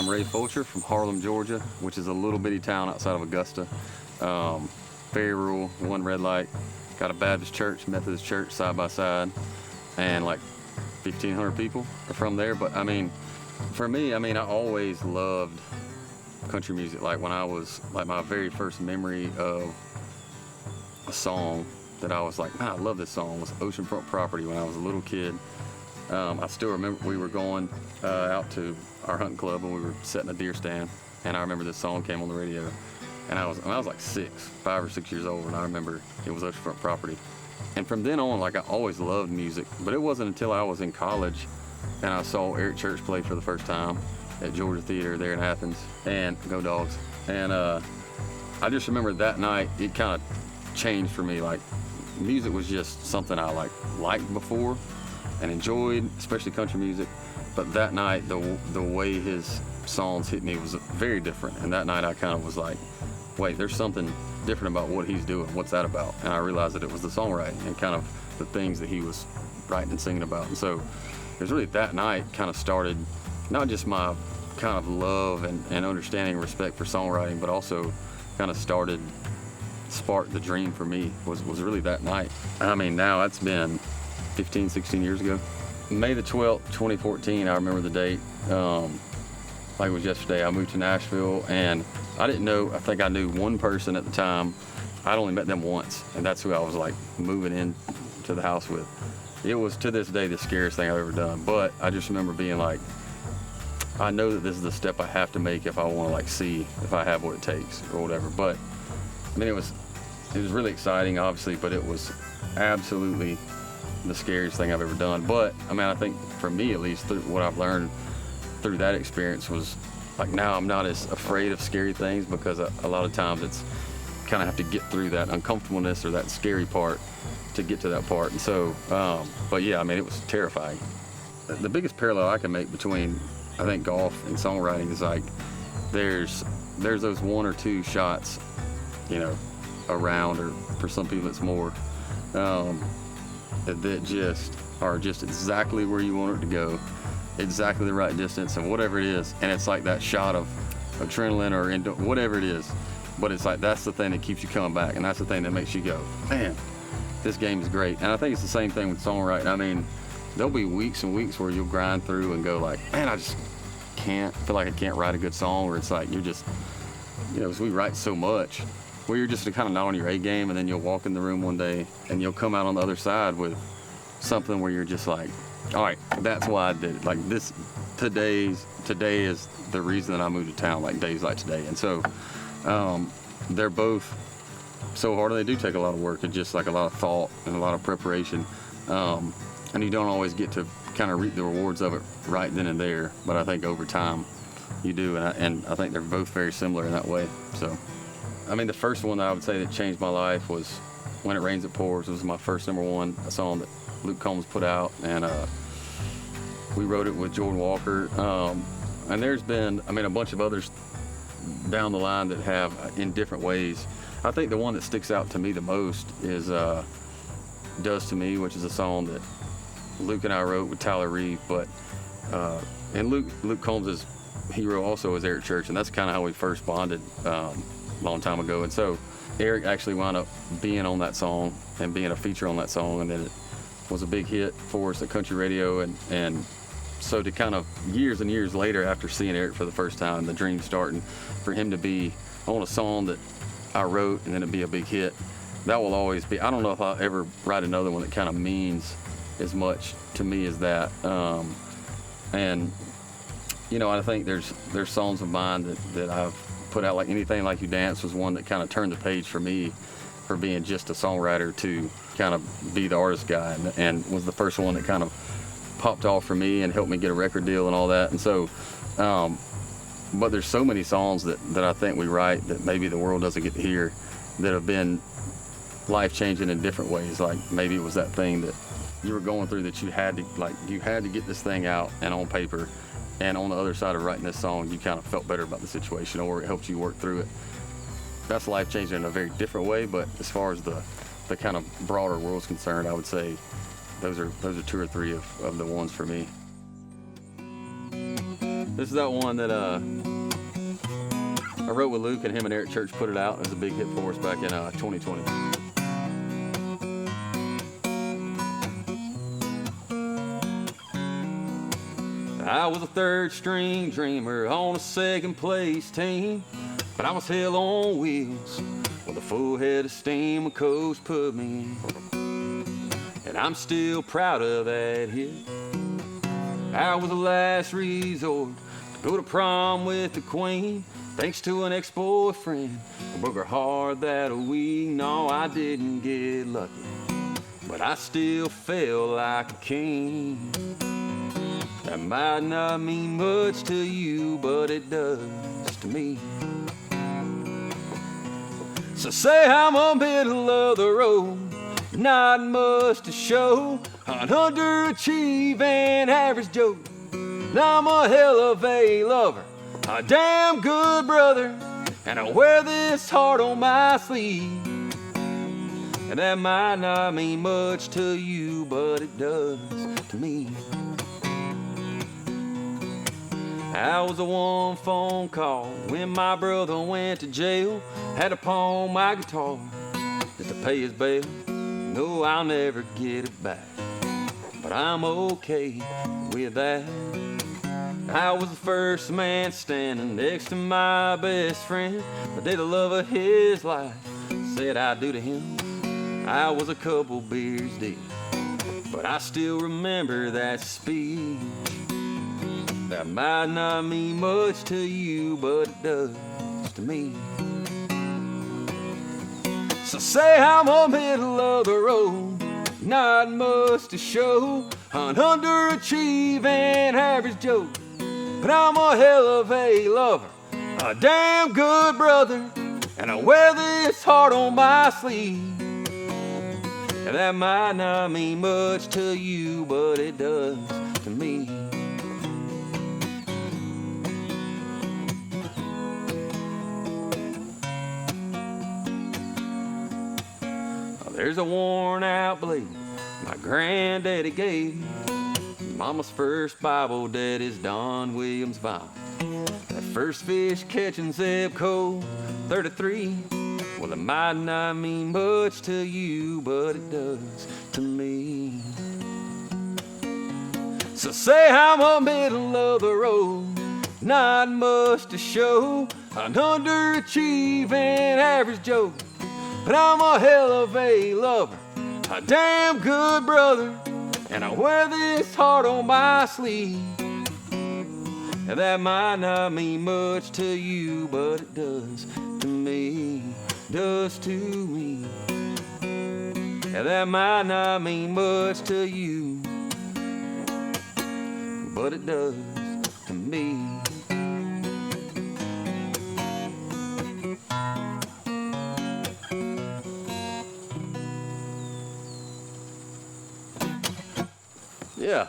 Fulcher from Harlem, Georgia, which is a little bitty town outside of Augusta. Very rural, one red light. Got a Baptist church, Methodist church side by side, and like 1,500 people are from there. But I mean, for me, I always loved country music. Like when I was, like my very first memory of a song that I was like, man, I love this song, was Oceanfront Property when I was a little kid. I still remember we were going out to our hunting club and we were setting a deer stand, and I remember this song came on the radio, and I was like 5 or 6 years old, and I remember it was Oceanfront Property. And from then on, like I always loved music, but it wasn't until I was in college and I saw Eric Church play for the first time at Georgia Theater there in Athens, and go Dogs. And I just remember that night, it kind of changed for me. Like music was just something I liked before and enjoyed, especially country music. But that night, the way his songs hit me was very different. And that night I kind of was like, wait, there's something different about what he's doing. What's that about? And I realized that it was the songwriting and kind of the things that he was writing and singing about. And so it was really that night kind of started not just my kind of love and understanding and respect for songwriting, but also kind of sparked the dream for me was really that night. I mean, now it's been 15, 16 years ago. May the 12th, 2014, I remember the date. Like it was yesterday, I moved to Nashville, and I didn't know, I think I knew one person at the time. I'd only met them once, and that's who I was like moving in to the house with. It was to this day the scariest thing I've ever done, but I just remember being like, I know that this is the step I have to make if I want to like see if I have what it takes or whatever. But I mean, it was really exciting, obviously, but it was absolutely the scariest thing I've ever done. But I mean, I think for me at least, what I've learned through that experience was like now I'm not as afraid of scary things, because a lot of times it's kind of have to get through that uncomfortableness or that scary part to get to that part. And so, but yeah, I mean, it was terrifying. The biggest parallel I can make between, I think, golf and songwriting is like there's those one or two shots, you know, around, or for some people it's more, that just are just exactly where you want it to go, exactly the right distance and whatever it is. And it's like that shot of adrenaline or whatever it is, but it's like that's the thing that keeps you coming back, and that's the thing that makes you go, man, this game is great. And I think it's the same thing with songwriting. I mean, there'll be weeks and weeks where you'll grind through and go like, man, I just feel like I can't write a good song, or it's like you're just, you know, 'cause we write so much where you're just kind of not on your A game, and then you'll walk in the room one day and you'll come out on the other side with something where you're just like, all right, that's why I did it. Like today is the reason that I moved to town, like days like today. And so they're both so hard, and they do take a lot of work and just like a lot of thought and a lot of preparation. And you don't always get to kind of reap the rewards of it right then and there, but I think over time you do, and I think they're both very similar in that way. So, I mean, the first one that I would say that changed my life was When It Rains It Pours. It was my first #1, a song that Luke Combs put out, and we wrote it with Jordan Walker. And there's been, I mean, a bunch of others down the line that have in different ways. I think the one that sticks out to me the most is Does to Me, which is a song that Luke and I wrote with Tyler Reeve, but and Luke Combs' hero also is Eric Church, and that's kind of how we first bonded a long time ago. And so Eric actually wound up being on that song and being a feature on that song, and then it was a big hit for us at country radio. And so to kind of years and years later, after seeing Eric for the first time, the dream starting, for him to be on a song that I wrote and then it be a big hit, that will always be, I don't know if I'll ever write another one that kind of means as much to me as that. And you know, I think there's songs of mine that I've put out, like Anything Like You Dance was one that kind of turned the page for me, for being just a songwriter to kind of be the artist guy, and was the first one that kind of popped off for me and helped me get a record deal and all that. And so, but there's so many songs that I think we write that maybe the world doesn't get to hear, that have been life-changing in different ways. Like maybe it was that thing that you were going through that you had to get this thing out and on paper, and on the other side of writing this song you kind of felt better about the situation, or it helped you work through it. That's life-changing in a very different way, but as far as the kind of broader world's concerned, I would say those are 2 or 3 of the ones for me. This is that one that I wrote with Luke, and him and Eric Church put it out. It was a big hit for us back in 2020. I was a third string dreamer on a second place team, but I was hell on wheels with a full head of steam a coach put me in. And I'm still proud of that hit. I was the last resort to go to prom with the queen, thanks to an ex-boyfriend who broke her heart that week. No, I didn't get lucky, but I still felt like a king. That might not mean much to you, but it does to me. So say I'm a middle of the road, not much to show, an underachieving average Joe. I'm a hell of a lover, a damn good brother, and I wear this heart on my sleeve. And that might not mean much to you, but it does to me. I was the one phone call when my brother went to jail. Had to pawn my guitar just to pay his bail. No, I'll never get it back, but I'm okay with that. I was the first man standing next to my best friend. The day the love of his life said I do to him. I was a couple beers deep, but I still remember that speech. That might not mean much to you, but it does to me. So say I'm a middle of the road, not much to show, an underachieving average Joe. But I'm a hell of a lover, a damn good brother, and I wear this heart on my sleeve. And that might not mean much to you, but it does to me. There's a worn out blade my granddaddy gave me. Mama's first Bible, Daddy's Don Williams Bible. That first fish catching zip code 33. Well, it might not mean much to you, but it does to me. So say I'm a middle of the road, not much to show, an underachieving average Joe. But I'm a hell of a lover, a damn good brother, and I wear this heart on my sleeve. And that might not mean much to you, but it does to me, does to me. And that might not mean much to you, but it does to me. Yeah.